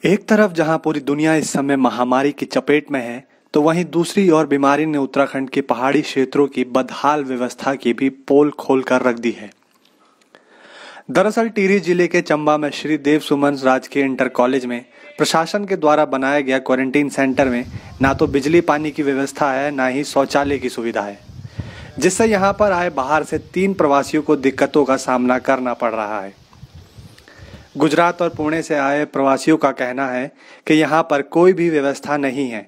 एक तरफ जहां पूरी दुनिया इस समय महामारी की चपेट में है, तो वहीं दूसरी ओर बीमारी ने उत्तराखंड के पहाड़ी क्षेत्रों की बदहाल व्यवस्था की भी पोल खोल कर रख दी है। दरअसल टिहरी जिले के चंबा में श्री देव सुमन राजकीय इंटर कॉलेज में प्रशासन के द्वारा बनाया गया क्वारंटीन सेंटर में ना तो बिजली पानी की व्यवस्था है, ना ही शौचालय की सुविधा है, जिससे यहाँ पर आए बाहर से 3 प्रवासियों को दिक्कतों का सामना करना पड़ रहा है। गुजरात और पुणे से आए प्रवासियों का कहना है कि यहाँ पर कोई भी व्यवस्था नहीं है।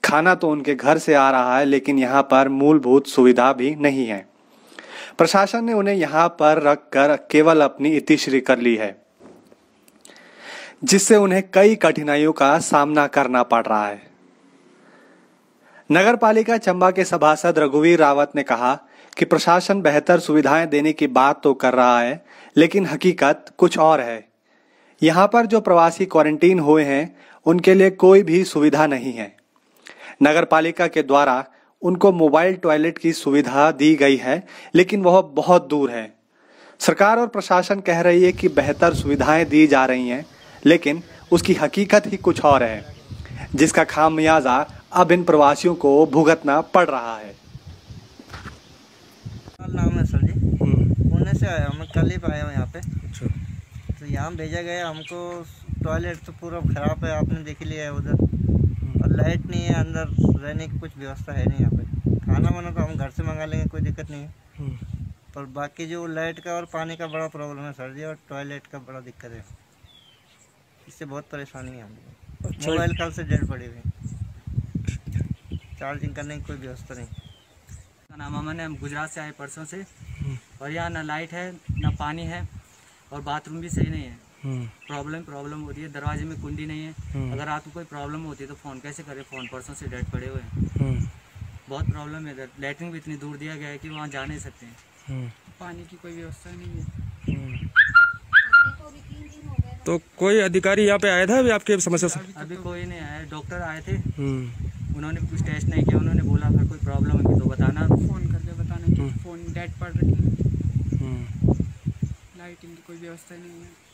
खाना तो उनके घर से आ रहा है, लेकिन यहाँ पर मूलभूत सुविधा भी नहीं है। प्रशासन ने उन्हें यहाँ पर रखकर केवल अपनी इतिश्री कर ली है, जिससे उन्हें कई कठिनाइयों का सामना करना पड़ रहा है। नगर पालिका चंबा के सभासद रघुवीर रावत ने कहा कि प्रशासन बेहतर सुविधाएं देने की बात तो कर रहा है, लेकिन हकीकत कुछ और है। यहाँ पर जो प्रवासी क्वारंटीन हुए हैं, उनके लिए कोई भी सुविधा नहीं है। नगर पालिका के द्वारा उनको मोबाइल टॉयलेट की सुविधा दी गई है, लेकिन वह बहुत दूर है। सरकार और प्रशासन कह रही है कि बेहतर सुविधाएं दी जा रही हैं, लेकिन उसकी हकीकत ही कुछ और है, जिसका खामियाजा अब इन प्रवासियों को भुगतना पड़ रहा है। नाम है सर जी, पुणे से आया हूँ मैं, कल ही आया हूँ यहाँ पे। अच्छा। तो यहाँ भेजा गया हमको। टॉयलेट तो पूरा खराब है, आपने देख लिया है उधर, और लाइट नहीं है, अंदर रहने की कुछ व्यवस्था है नहीं यहाँ पे। खाना वाना तो हम घर से मंगा लेंगे, कोई दिक्कत नहीं है, पर बाकी जो लाइट का और पानी का बड़ा प्रॉब्लम है सर जी, और टॉयलेट का बड़ा दिक्कत है। इससे बहुत परेशानी है हमको। अच्छा। मोबाइल कल से डेड पड़े हुए, चार्जिंग करने की कोई व्यवस्था नहीं। नाम अमन है, हम गुजरात से आए परसों से, और यहाँ ना लाइट है ना पानी है, और बाथरूम भी सही नहीं है। प्रॉब्लम हो रही है, दरवाजे में कुंडी नहीं है। अगर आपको कोई प्रॉब्लम होती है तो फ़ोन कैसे करें, फ़ोन परसों से डेड पड़े हुए हैं। बहुत प्रॉब्लम है इधर। लैट्रिन भी इतनी दूर दिया गया है कि वहाँ जा नहीं सकते हैं। पानी की कोई व्यवस्था नहीं है। तो कोई अधिकारी यहाँ पे आया था अभी आपके समस्या से? अभी कोई नहीं आया। डॉक्टर आए थे, उन्होंने कुछ टेस्ट नहीं किया। उन्होंने बोला अगर कोई प्रॉब्लम है तो बताना, फ़ोन करके बताना कि फ़ोन डेड पड़ रही है, लाइटिंग की कोई व्यवस्था नहीं है।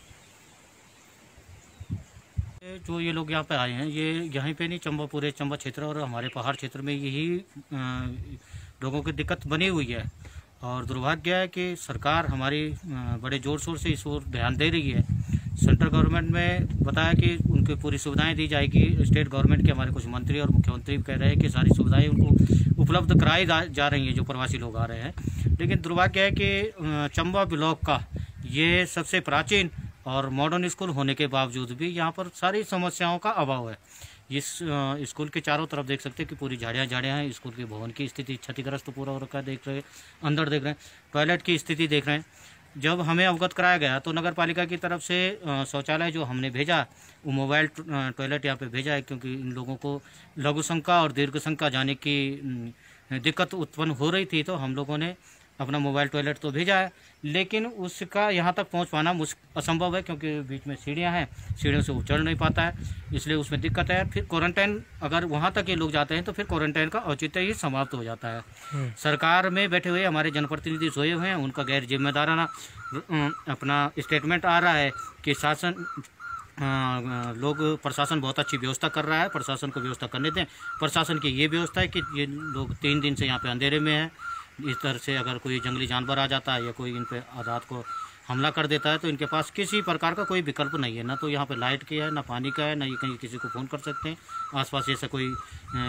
जो ये लोग यहाँ पे आए हैं, ये यहीं पे नहीं, चंबा, पूरे चंबा क्षेत्र और हमारे पहाड़ क्षेत्र में यही लोगों की दिक्कत बनी हुई है। और दुर्भाग्य है कि सरकार हमारी बड़े ज़ोर शोर से इस ओर ध्यान दे रही है। सेंट्रल गवर्नमेंट में बताया कि उनकी पूरी सुविधाएं दी जाएगी। स्टेट गवर्नमेंट के हमारे कुछ मंत्री और मुख्यमंत्री भी कह रहे हैं कि सारी सुविधाएं उनको उपलब्ध कराई जा रही हैं जो प्रवासी लोग आ रहे हैं। लेकिन दुर्भाग्य है कि चंबा ब्लॉक का ये सबसे प्राचीन और मॉडर्न स्कूल होने के बावजूद भी यहाँ पर सारी समस्याओं का अभाव है। इस स्कूल के चारों तरफ देख सकते हैं कि पूरी झाड़ियाँ हैं। स्कूल के भवन की स्थिति क्षतिग्रस्त पूरा हो रखा है, देख रहे हैं, अंदर देख रहे हैं, टॉयलेट की स्थिति देख रहे हैं। जब हमें अवगत कराया गया तो नगर पालिका की तरफ से शौचालय जो हमने भेजा, वो मोबाइल टॉयलेट यहाँ पे भेजा है, क्योंकि इन लोगों को लघु शंका और दीर्घ शंका जाने की दिक्कत उत्पन्न हो रही थी। तो हम लोगों ने अपना मोबाइल टॉयलेट तो भेजा है, लेकिन उसका यहाँ तक पहुँच पाना असंभव है, क्योंकि बीच में सीढ़ियाँ हैं, सीढ़ियों से वो चढ़ नहीं पाता है, इसलिए उसमें दिक्कत है। फिर क्वारंटाइन अगर वहाँ तक ये लोग जाते हैं तो फिर क्वारंटाइन का औचित्य ही समाप्त हो जाता है। सरकार में बैठे हुए हमारे जनप्रतिनिधि सोए हुए हैं, उनका गैर जिम्मेदाराना अपना स्टेटमेंट आ रहा है कि प्रशासन बहुत अच्छी व्यवस्था कर रहा है, प्रशासन को व्यवस्था करने दें। प्रशासन की ये व्यवस्था है कि ये लोग 3 दिन से यहाँ पे अंधेरे में हैं। इस तरह से अगर कोई जंगली जानवर आ जाता है या कोई इन पे रात को हमला कर देता है तो इनके पास किसी प्रकार का कोई विकल्प नहीं है। ना तो यहाँ पे लाइट की है, ना पानी का है, ना ये कहीं किसी को फ़ोन कर सकते हैं, आसपास ऐसा कोई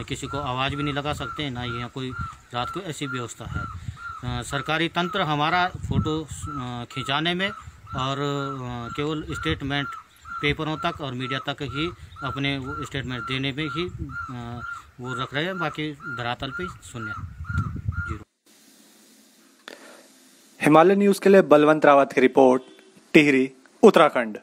किसी को आवाज़ भी नहीं लगा सकते हैं, ना यहाँ कोई रात को ऐसी व्यवस्था है। सरकारी तंत्र हमारा फ़ोटो खिंचाने में और केवल स्टेटमेंट पेपरों तक और मीडिया तक ही अपने वो स्टेटमेंट देने में ही वो रख रहे हैं, बाकी धरातल पे शून्य। हिमालय न्यूज़ के लिए बलवंत रावत की रिपोर्ट, टिहरी, उत्तराखंड।